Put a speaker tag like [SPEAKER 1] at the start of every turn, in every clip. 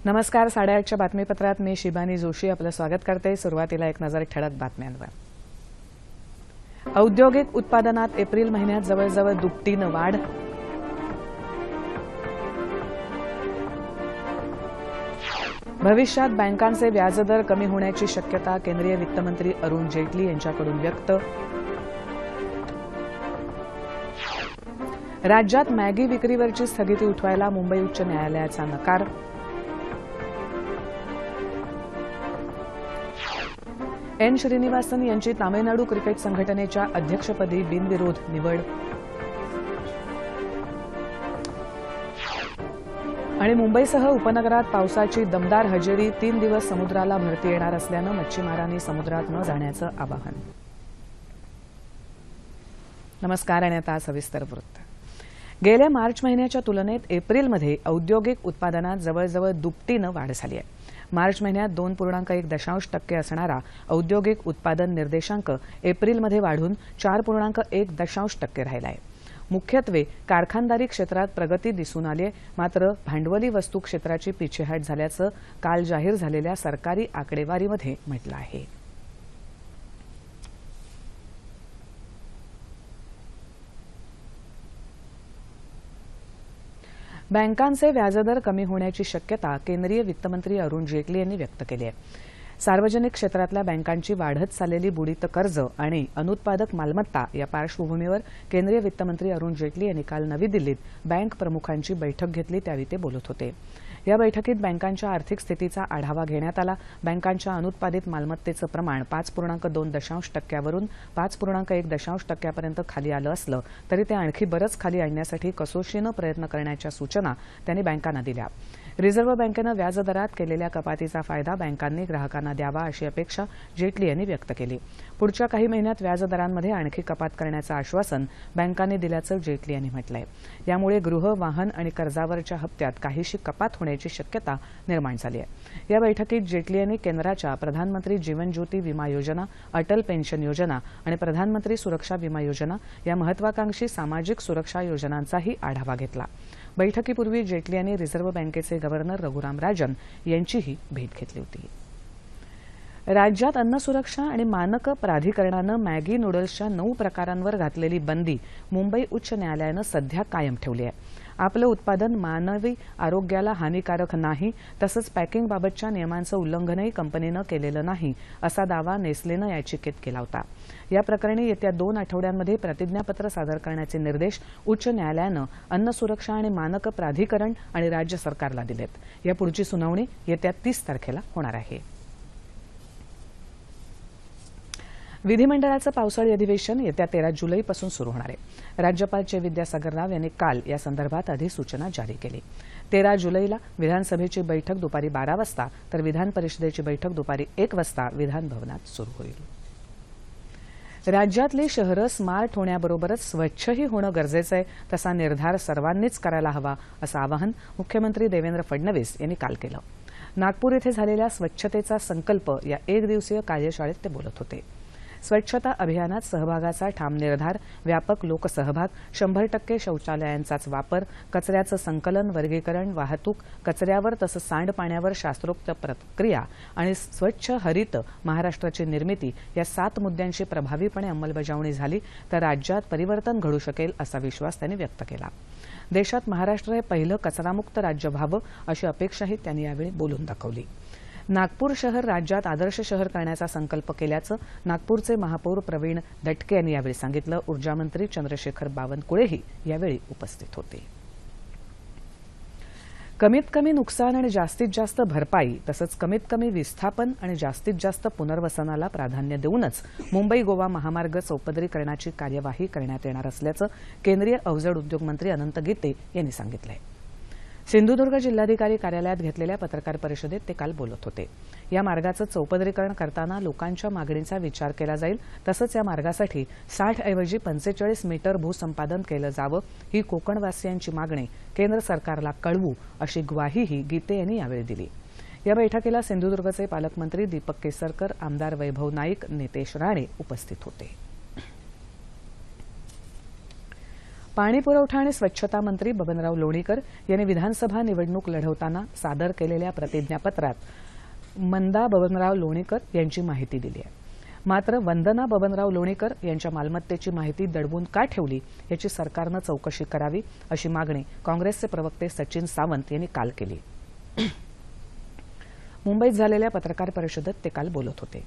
[SPEAKER 1] नमस्कार. 8:30च्या बातमीपत्रात मी शिबानी जोशी आपलं स्वागत करते. सुरुवातीला एक नजर ठळक बातम्यांवर. औद्योगिक उत्पादनात एप्रिल महिन्यात जवळजवळ दुपटीनं वाढ. भविष्यात बँकांचे व्याजदर कमी होण्याची शक्यता केंद्रीय वित्तमंत्री अरुण जेटली यांच्याकडून व्यक्त. राज्यात मॅगी विक्रीवरची स्थगिती उठवायला मुंबई उच्च न्यायालयाचा नकार. एन श्रीनिवासन यांची तामिळनाडू क्रिकेट संघटनेच्या अध्यक्षपदी बिनविरोध निवड. आणि मुंबईसह उपनगरात पावसाची दमदार हजेरी. 3 दिवस समुद्राला भरती येणार असल्यानं मच्छीमारांनी समुद्रात न जाण्याचं आवाहन. नमस्कार आणि आता सविस्तर वृत्त. गेल्या मार्च महिन्याच्या तुलनेत एप्रिलमध्ये औद्योगिक उत्पादनात जवळजवळ दुपटीनं वाढ झाली आहे. मार्च महिन्यात 2.1% असणारा औद्योगिक उत्पादन निर्देशांक एप्रिलमध्ये वाढून 4.1% राहिला आहे. मुख्यत्वे कारखानदारी क्षेत्रात प्रगती दिसून आली आहे. मात्र भांडवली वस्तू क्षेत्राची पिछेहाट झाल्याचं काल जाहीर झालेल्या सरकारी आकडेवारीमध्ये म्हटलं आहे. बँकांचे व्याजदर कमी होण्याची शक्यता केंद्रीय वित्तमंत्री अरुण जेटली यांनी व्यक्त केली आहे. सार्वजनिक क्षेत्रातल्या बँकांची वाढत चाललेली बुडीत कर्ज आणि अनुत्पादक मालमत्ता या पार्श्वभूमीवर केंद्रीय वित्तमंत्री अरुण जेटली यांनी काल नवी दिल्लीत बँक प्रमुखांची बैठक घेतली. त्यावेळी ते बोलत होते. या बैठकीत बँकांच्या आर्थिक स्थितीचा आढावा घेण्यात आला. बँकांच्या अनुत्पादित मालमत्तेचं प्रमाण 5.2% वरून 5.1% पर्यंत खाली आलं असलं तरी ते आणखी बरंच खाली आणण्यासाठी कसोशीनं प्रयत्न करण्याच्या सूचना त्यांनी बँकांना दिल्या. रिझर्व्ह बँकेनं व्याजदरात केलेल्या कपातीचा फायदा बँकांनी ग्राहकांना द्यावा अशी अपेक्षा जेटली यांनी व्यक्त केली. पुढच्या काही महिन्यात व्याजदरांमध्ये आणखी कपात करण्याचं आश्वासन बँकांनी दिल्याचं जेटली यांनी म्हटलंय. यामुळे गृह, वाहन आणि कर्जावरच्या हप्त्यात काहीशी कपात होण्याची शक्यता निर्माण झाली आहे. या बैठकीत जेटली यांनी केंद्राच्या प्रधानमंत्री जीवन ज्योती विमा योजना, अटल पेन्शन योजना आणि प्रधानमंत्री सुरक्षा विमा योजना या महत्वाकांक्षी सामाजिक सुरक्षा योजनांचाही आढावा घेतला. बैठकीपूर्वी जेटली यांनी रिझर्व्ह बँकेचे गव्हर्नर रघुराम राजन यांचीही भेट घेतली होती. राज्यात अन्न सुरक्षा आणि मानक प्राधिकरणानं मॅगी नूडल्सच्या 9 प्रकारांवर घातलेली बंदी मुंबई उच्च न्यायालयानं सध्या कायम ठेवली आहे. आपलं उत्पादन मानवी आरोग्याला हानीकारक नाही तसंच पॅकिंगबाबतच्या नियमांचं उल्लंघनही कंपनीनं केलेलं नाही असा दावा नेस्लेनं याचिकेत केला होता. या प्रकरणी येत्या 2 आठवड्यांमध्ये प्रतिज्ञापत्र सादर करण्याचे निर्देश उच्च न्यायालयानं अन्न सुरक्षा आणि मानक प्राधिकरण आणि राज्य सरकारला दिलेत. या पुढची सुनावणी येत्या 30 तारखेला होणार आहे. विधिमंडळाचं पावसाळी अधिवेशन येत्या 13 जुलैपासून सुरू होणार आहे. राज्यपाल चे विद्यासागर राव यांनी काल या संदर्भात अधिसूचना जारी केली. 13 जुलैला विधानसभेची बैठक दुपारी 12 वाजता तर विधान परिषदेची बैठक दुपारी 1 वाजता विधानभवनात सुरू होईल. राज्यातली शहरं स्मार्ट होण्याबरोबरच स्वच्छही होणं गरजेचं आहे. तसा निर्धार सर्वांनीच करायला हवा असं आवाहन मुख्यमंत्री देवेंद्र फडणवीस यांनी काल केलं. नागपूर इथे झालेल्या स्वच्छतेचा संकल्प या 1 दिवसीय कार्यशाळेत ते बोलत होते. स्वच्छता अभियानात सहभागाचा ठाम निर्धार, व्यापक लोकसहभाग, 100% शौचालयांचाच वापर, कचऱ्याचं संकलन, वर्गीकरण, वाहतूक, कचऱ्यावर तसंच सांडपाण्यावर शास्त्रोक्त प्रक्रिया आणि स्वच्छ हरित महाराष्ट्राची निर्मिती या 7 मुद्द्यांची प्रभावीपणे अंमलबजावणी झाली तर राज्यात परिवर्तन घडू शकेल असा विश्वास त्यांनी व्यक्त केला. देशात महाराष्ट्र हे पहिलं कचरामुक्त राज्य व्हावं अशी अपेक्षाही त्यांनी यावेळी बोलून दाखवली. नागपूर शहर राज्यात आदर्श शहर करण्याचा संकल्प केल्याचं नागपूरचे महापौर प्रवीण दटके यांनी यावेळी सांगितलं. ऊर्जामंत्री चंद्रशेखर बावनकुळेही यावेळी उपस्थित होते. कमीत कमी नुकसान आणि जास्तीत जास्त भरपाई तसंच कमीत कमी विस्थापन आणि जास्तीत जास्त पुनर्वसनाला प्राधान्य देऊनच मुंबई गोवा महामार्ग चौपदरीकरणाची कार्यवाही करण्यात येणार असल्याचं केंद्रीय अवजड उद्योग मंत्री अनंत गीते यांनी सांगितलं. सिंधुदुर्ग जिल्हाधिकारी कार्यालयात घेतलेल्या पत्रकार परिषदेत ते काल बोलत होते. या मार्गाचं चौपदरीकरण करताना लोकांच्या मागणीचा विचार केला जाईल तसंच या मार्गासाठी 60 ऐवजी 45 मीटर भूसंपादन केलं जावं ही कोकणवासियांची मागणी केंद्र सरकारला कळवू अशी ग्वाहीही गीते यांनी यावेळी दिली. या बैठकीला सिंधुदुर्गचे पालकमंत्री दीपक केसरकर, आमदार वैभव नाईक, नितेश राणे उपस्थित होते. पाणी पुरवठा आणि स्वच्छता मंत्री बबनराव लोणीकर यांनी विधानसभा निवडणूक लढवताना सादर केलेल्या प्रतिज्ञापत्रात मंदा बबनराव लोणीकर यांची माहिती दिली आहे. मात्र वंदना बबनराव लोणीकर यांच्या मालमत्तेची माहिती दडवून का ठेवली याची सरकारनं चौकशी करावी अशी मागणी काँग्रेसचे प्रवक्ते सचिन सावंत यांनी काल केली. मुंबईत झालेल्या पत्रकार परिषदेत ते काल बोलत होते.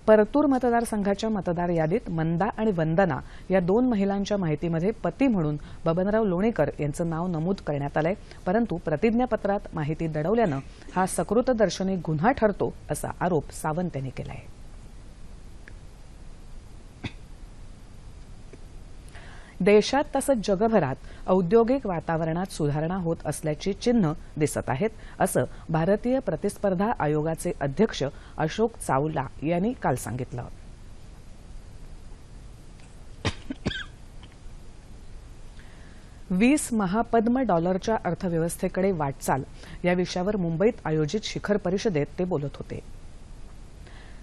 [SPEAKER 1] परतूर मतदारसंघाच्या मतदार यादीत मंदा आणि वंदना या दोन महिलांच्या माहितीमध्ये पती म्हणून बबनराव लोणीकर यांचं नाव नमूद करण्यात आलंय. परंतु प्रतिज्ञापत्रात माहिती दडवल्यानं हा सकृतदर्शनी गुन्हा ठरतो असा आरोप सावंत यांनी केला आहे. देशात तसंच जगभरात औद्योगिक वातावरणात सुधारणा होत असल्याची चिन्ह दिसत आहेत असं भारतीय प्रतिस्पर्धा आयोगाचे अध्यक्ष अशोक चावला यांनी काल सांगितलं. $20 महापद्म डॉलरच्या अर्थव्यवस्थेकडे वाटचाल या विषयावर मुंबईत आयोजित शिखर परिषदेत ते बोलत होते.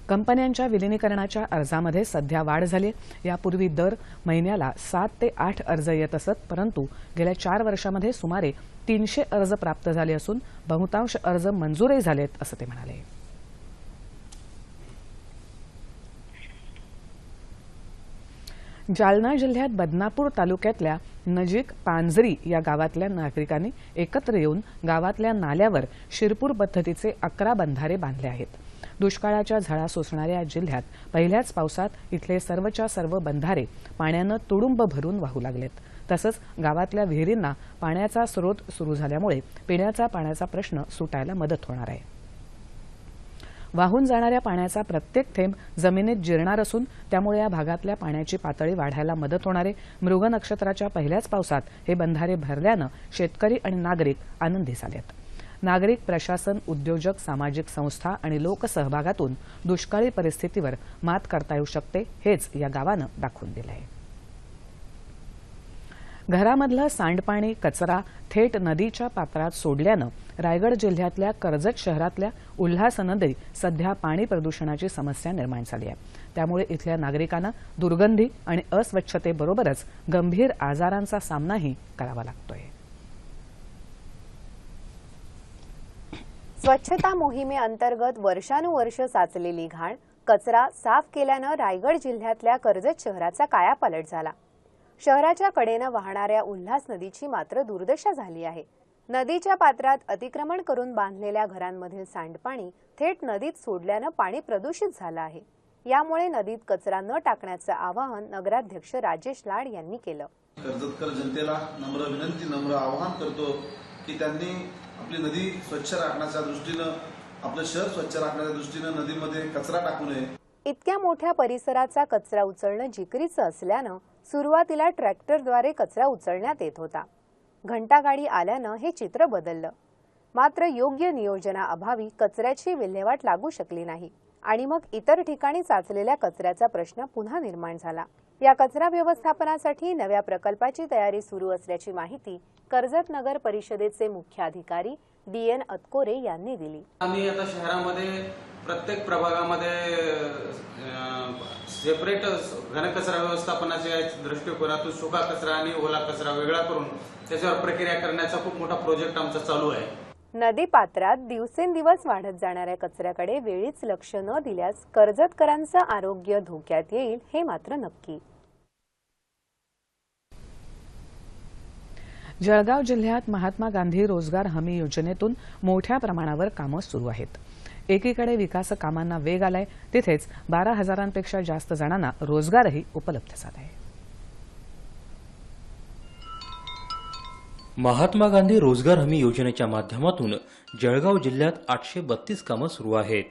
[SPEAKER 1] कंपन्यांच्या विलिनीकरणाच्या अर्जामध्ये सध्या वाढ झाली. यापूर्वी दर महिन्याला 7 ते 8 अर्ज येत असत, परंतु गेल्या 4 वर्षांमध्ये सुमारे 300 अर्ज प्राप्त झाले असून बहुतांश अर्ज मंजूरही झालेत असं ते म्हणाले. जालना जिल्ह्यात बदनापूर तालुक्यातल्या नजीक पांजरी या गावातल्या नागरिकांनी एकत्र येऊन गावातल्या नाल्यावर शिरपूर पद्धतीचे 11 बंधारे बांधले आहेत. दुष्काळाच्या झळा सोसणाऱ्या जिल्ह्यात पहिल्याच पावसात इथले सर्वच्या सर्व बंधारे पाण्यानं तुडुंब भरून वाहू लागलेत. तसंच गावातल्या विहिरींना पाण्याचा स्रोत सुरू झाल्यामुळे पिण्याचा पाण्याचा प्रश्न सुटायला मदत होणार आहे. वाहून जाणाऱ्या पाण्याचा प्रत्येक थेंब जमिनीत जिरणार असून त्यामुळे या भागातल्या पाण्याची पातळी वाढायला मदत होणार आहे. मृग नक्षत्राच्या पहिल्याच पावसात हे बंधारे भरल्यानं शेतकरी आणि नागरिक आनंदी झालेत. नागरिक, प्रशासन, उद्योजक, सामाजिक संस्था आणि लोकसहभागातून दुष्काळी परिस्थितीवर मात करता येऊ शकते हेच या गावानं दाखवून दिलं आहे. घरामधलं सांडपाणी, कचरा थेट नदीच्या पात्रात सोडल्यानं रायगड जिल्ह्यातल्या कर्जत शहरातल्या उल्हास नदी सध्या पाणी प्रदूषणाची समस्या निर्माण झाली आहे. त्यामुळे इथल्या नागरिकांना दुर्गंधी आणि अस्वच्छतेबरोबरच गंभीर आजारांचा सामनाही करावा लागतोय.
[SPEAKER 2] स्वच्छता मोहिमेअंतर्गत वर्षानुवर्ष साचलेली घाण, कचरा साफ केल्यानं रायगड जिल्ह्यातल्या कर्जत शहराचा कायापालट झाला. शहराच्या कडेनं वाहणाऱ्या उल्हास नदीची मात्र दुर्दशा झाली आहे. नदीच्या पात्रात अतिक्रमण करून बांधलेल्या घरांमधील सांडपाणी थेट नदीत सोडल्यानं पाणी प्रदूषित झालं आहे. यामुळे नदीत कचरा न टाकण्याचं आवाहन नगराध्यक्ष राजेश लाड यांनी केलं.
[SPEAKER 3] कर्जतकर जनतेला नम्र विनंती, नम्र आवाहन करतो की त्यांनी आपली नदी स्वच्छ राखण्याच्या दृष्टीनं, आपलं शहर स्वच्छ राखण्याच्या दृष्टीनं नदीमध्ये कचरा टाकू नये.
[SPEAKER 2] इतक्या मोठ्या परिसराचा कचरा उचलणं जिकरीचं असल्यानं सुरुवातीला ट्रॅक्टरद्वारे कचरा उचलण्यात येत होता. घंटागाडी आल्यानं हे चित्र बदललं. मात्र योग्य नियोजनाअभावी कचऱ्याची विल्हेवाट लागू शकली नाही आणि मग इतर ठिकाणी साचलेल्या कचऱ्याचा प्रश्न पुन्हा निर्माण झाला. या कचरा व्यवस्थापनासाठी नव्या प्रकल्पाची तयारी सुरू असल्याची माहिती कर्जत नगर परिषदेचे मुख्य अधिकारी DN अतकोरे यांनी दिली.
[SPEAKER 4] आम्ही आता शहरामध्ये प्रत्येक प्रभागामध्ये सेपरेट घनकचरा व्यवस्थापनाच्या दृष्टिकोनातून सुका कचरा आणि ओला कचरा वेगळा करून त्याच्यावर प्रक्रिया करण्याचा खूप मोठा प्रोजेक्ट आमचा चालू आहे.
[SPEAKER 2] नदी पात्रात दिवसेंदिवस वाढत जाणाऱ्या कचऱ्याकडे वेळीच लक्ष न दिल्यास कर्जतकरांचं आरोग्य धोक्यात येईल हे मात्र नक्की.
[SPEAKER 1] जळगाव जिल्ह्यात महात्मा गांधी रोजगार हमी योजनेतून मोठ्या प्रमाणावर कामं सुरू आहेत. एकीकडे विकास कामांना वेग आलाय, तिथेच 12,000पेक्षा जास्त जणांना रोजगारही उपलब्ध झाला आहे.
[SPEAKER 5] महात्मा गांधी रोजगार हमी योजनेच्या माध्यमातून जळगाव जिल्ह्यात 832 कामं सुरू आहेत.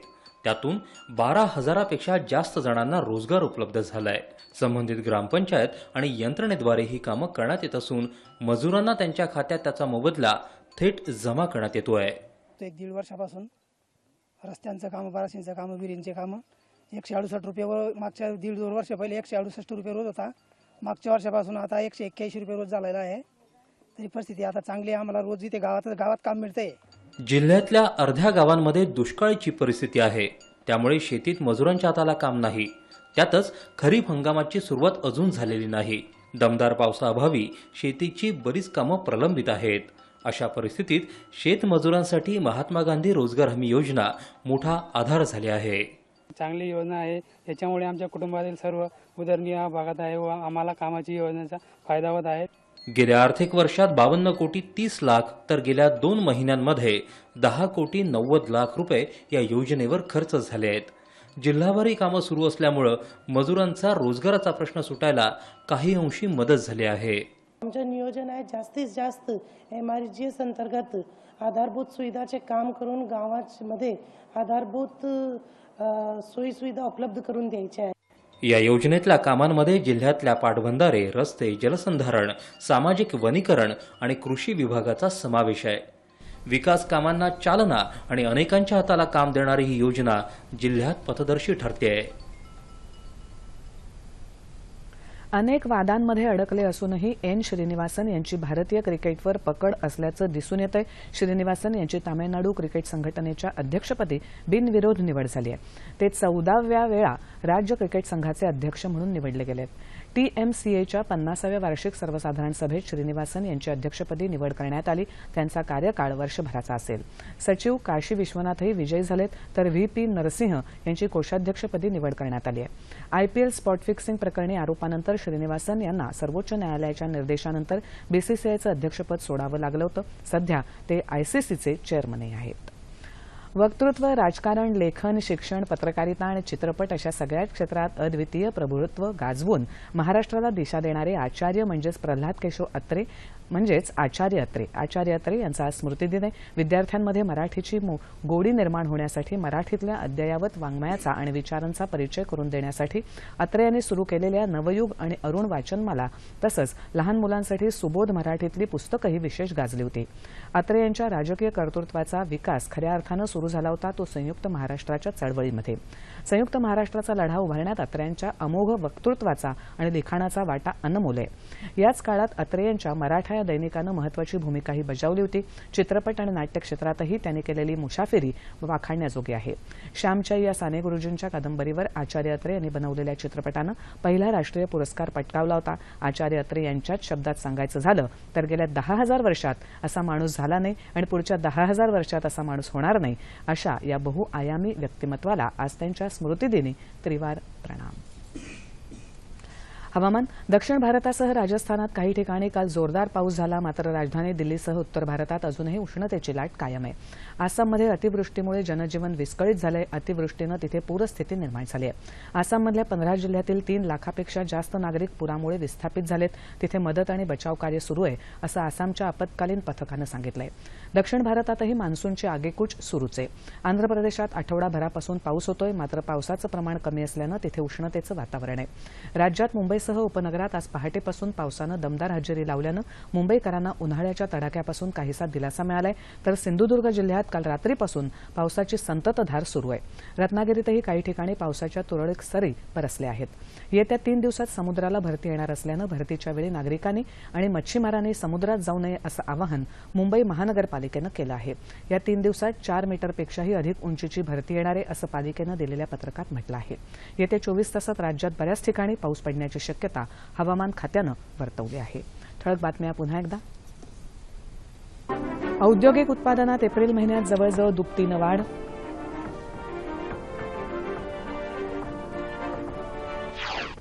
[SPEAKER 5] त्यातून 12,000पेक्षा जास्त जणांना रोजगार उपलब्ध झालाय. संबंधित ग्रामपंचायत आणि यंत्रणेद्वारे ही कामं करण्यात येत असून मजुरांना त्यांच्या खात्यात त्याचा मोबदला थेट जमा करण्यात येतोय.
[SPEAKER 6] 1-1.5 वर्षापासून रस्त्यांचं कामं, बाराशींचं कामं, विहिरींचे कामं 168 रुपयावर मागच्या 1.5-2 वर्ष पहिले 168 रुपये रोज होता. मागच्या वर्षापासून आता 181 रुपये रोज झालेला आहे. तरी परिस्थिती आता चांगली आहे. आम्हाला रोज इथे गावात काम मिळतंय.
[SPEAKER 5] जिल्ह्यातल्या अर्ध्या गावांमध्ये दुष्काळीची परिस्थिती आहे. त्यामुळे शेतीत मजुरांच्या हाताला काम नाही. त्यातच खरीप हंगामाची सुरुवात अजून झालेली नाही. दमदार पावसाअभावी शेतीची बरीच कामं प्रलंबित आहेत. अशा परिस्थितीत शेतमजुरांसाठी महात्मा गांधी रोजगार हमी योजना मोठा आधार झाली आहे.
[SPEAKER 7] चांगली योजना आहे. याच्यामुळे आमच्या कुटुंबातील सर्व उदरनिर्वाह भागत आहे व आम्हाला कामाची योजनेचा फायदा होत आहे.
[SPEAKER 5] गेल्या आर्थिक वर्षात 52 कोटी 30 लाख तर गेल्या 2 महिन्यांमध्ये 10 कोटी 90 लाख रुपये या योजनेवर खर्च झाले आहेत. जिल्हावारी कामं सुरू असल्यामुळे मजुरांचा रोजगाराचा प्रश्न सुटायला काही अंशी मदत झाली आहे.
[SPEAKER 8] आमचं नियोजन आहे जास्तीत जास्त MRGS अंतर्गत आधारभूत सुविधाचे काम करून गावांमध्ये आधारभूत सोयीसुविधा उपलब्ध करून द्यायच्या आहे.
[SPEAKER 5] या योजनेतल्या कामांमध्ये जिल्ह्यातल्या पाटबंधारे, रस्ते, जलसंधारण, सामाजिक वनीकरण आणि कृषी विभागाचा समावेश आहे. विकास कामांना चालना आणि अनेकांच्या हाताला काम देणारी ही योजना जिल्ह्यात पथदर्शी ठरते आहे.
[SPEAKER 1] अनेक वादांमध्ये अडकले असूनही एन श्रीनिवासन यांची भारतीय क्रिकेटवर पकड असल्याचं दिसून येतंय. श्रीनिवासन यांची तामिळनाडू क्रिकेट संघटनेच्या अध्यक्षपदी बिनविरोध निवड झाली आहे. ते 14व्या वेळा राज्य क्रिकेट संघाचे अध्यक्ष म्हणून निवडले गेलेत. TMCAच्या 50व्या वार्षिक सर्वसाधारण सभेत श्रीनिवासन यांची अध्यक्षपदी निवड करण्यात आली. त्यांचा कार्यकाळ वर्षभराचा असेल. सचिव काशी विश्वनाथही विजयी झालेत, तर VP नरसिंह यांची कोषाध्यक्षपदी निवड करण्यात आली आहे. IPL स्पॉट फिक्सिंग प्रकरणी आरोपानंतर श्रीनिवासन यांना सर्वोच्च न्यायालयाच्या निर्देशानंतर BCCIचं अध्यक्षपद सोडावं लागलं होतं. सध्या ते ICCचे चेअरमनही आहेत. वक्तृत्व, राजकारण, लेखन, शिक्षण, पत्रकारिता आणि चित्रपट अशा सगळ्याच क्षेत्रात अद्वितीय प्रभुत्व गाजवून महाराष्ट्राला दिशा देणारे आचार्य म्हणजेच प्रल्हाद केशव अत्रे म्हणजेच आचार्य अत्रे यांचा आज स्मृतिदिन आहे. विद्यार्थ्यांमध्ये मराठीची गोडी निर्माण होण्यासाठी मराठीतल्या अद्ययावत वाङ्मयाचा आणि विचारांचा परिचय करून देण्यासाठी अत्रे यांनी सुरू केलेल्या नवयुग आणि अरुण वाचनमाला तसंच लहान मुलांसाठी सुबोध मराठीतली पुस्तकंही विशेष गाजली होती. अत्रे यांच्या राजकीय कर्तृत्वाचा विकास खऱ्या अर्थानं सुरू झाला होता तो संयुक्त महाराष्ट्राच्या चळवळीमध्ये. संयुक्त महाराष्ट्राचा लढा उभारण्यात अत्र्यांच्या अमोघ वक्तृत्वाचा आणि लिखाणाचा वाटा अनमोल आहे. याच काळात अत्रे यांच्या मराठा या दैनिकानं महत्वाची भूमिकाही बजावली होती. चित्रपट आणि नाट्य क्षेत्रातही त्यांनी केलेली मुसाफिरी वाखाणण्याजोगी आहे. श्यामच्या या साने गुरुजींच्या कादंबरीवर आचार्य अत्रे यांनी बनवलेल्या चित्रपटानं पहिला राष्ट्रीय पुरस्कार पटकावला होता. आचार्य अत्रे यांच्याच शब्दात सांगायचं झालं तर गेल्या 10,000 वर्षात असा माणूस झाला नाही आणि पुढच्या 10,000 वर्षात असा माणूस होणार नाही. अशा या बहुआयामी व्यक्तिमत्वाला आज त्यांच्या स्मृतिदिनी त्रिवार प्रणाम. हवामान. दक्षिण भारतासह राजस्थानात काही ठिकाणी काल जोरदार पाऊस झाला. मात्र राजधानी दिल्लीसह उत्तर भारतात अजूनही उष्णतेची लाट कायम आहे. आसाममध्ये अतिवृष्टीमुळे जनजीवन विस्कळीत झालंय. अतिवृष्टीनं तिथे पूरस्थिती निर्माण झाली आहे. आसाममधल्या 15 जिल्ह्यातील 3 लाखापेक्षा जास्त नागरिक पुरामुळे विस्थापित झालेत. तिथे मदत आणि बचाव कार्य सुरू आहे असं आसामच्या आपत्कालीन पथकानं सांगितलंय. दक्षिण भारतातही मान्सूनची आगेकूच सुरूच आहे. आंध्र प्रदेशात आठवडाभरापासून पाऊस होतोय. मात्र पावसाचं प्रमाण कमी असल्यानं तिथे उष्णतेचं वातावरण आहे. राज्यात मुंबईसह उपनगरात आज पहाटेपासून पावसानं दमदार हजेरी लावल्यानं मुंबईकरांना उन्हाळ्याच्या तडाख्यापासून काहीसा दिलासा मिळालाय. तर सिंधुदुर्ग जिल्ह्यात काल रात्रीपासून पावसाची संततधार सुरू आहे. रत्नागिरीतही काही ठिकाणी पावसाच्या तुरळक सरी बरसल्या आहेत. येत्या 3 दिवसात समुद्राला भरती येणार असल्यानं भरतीच्या वेळी नागरिकांनी आणि मच्छीमारांनी समुद्रात जाऊ नये असं आवाहन मुंबई महानगरपालिकेनं केलं आहे. या 3 दिवसात 4 मीटरपेक्षाही अधिक उंचीची भरती येणार आहे असं पालिकेनं दिलेल्या पत्रकात म्हटलं आहे. येत्या 24 तासात राज्यात बऱ्याच ठिकाणी पाऊस पडण्याची शक्यता हवामान खात्यानं वर्तवली आहे. ठळक बातम्या पुन्हा एकदा. औद्योगिक उत्पादनात एप्रिल महिन्यात जवळजवळ दुपटीनं वाढ.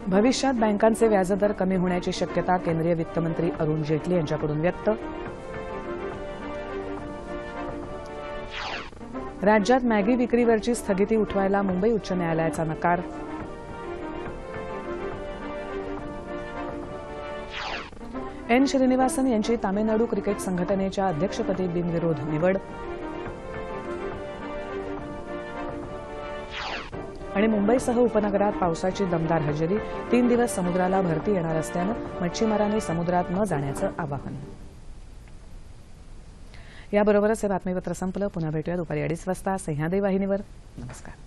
[SPEAKER 1] भविष्यात बँकांचे व्याजदर कमी होण्याची शक्यता केंद्रीय वित्तमंत्री अरुण जेटली यांच्याकडून व्यक्त. राज्यात मॅगी विक्रीवरची स्थगिती उठवायला मुंबई उच्च न्यायालयाचा नकार. एन श्रीनिवासन यांची तामिळनाडू क्रिकेट संघटनेच्या अध्यक्षपदी बिनविरोध निवड. आणि मुंबईसह उपनगरात पावसाची दमदार हजेरी. 3 दिवस समुद्राला भरती येणार असल्यानं मच्छीमारांनी समुद्रात न जाण्याचं आवाहन. याबरोबरच हे बातमीपत्र संपलं. पुन्हा भेटूया दुपारी 2:30 वाजता सह्याद्री वाहिनीवर. नमस्कार.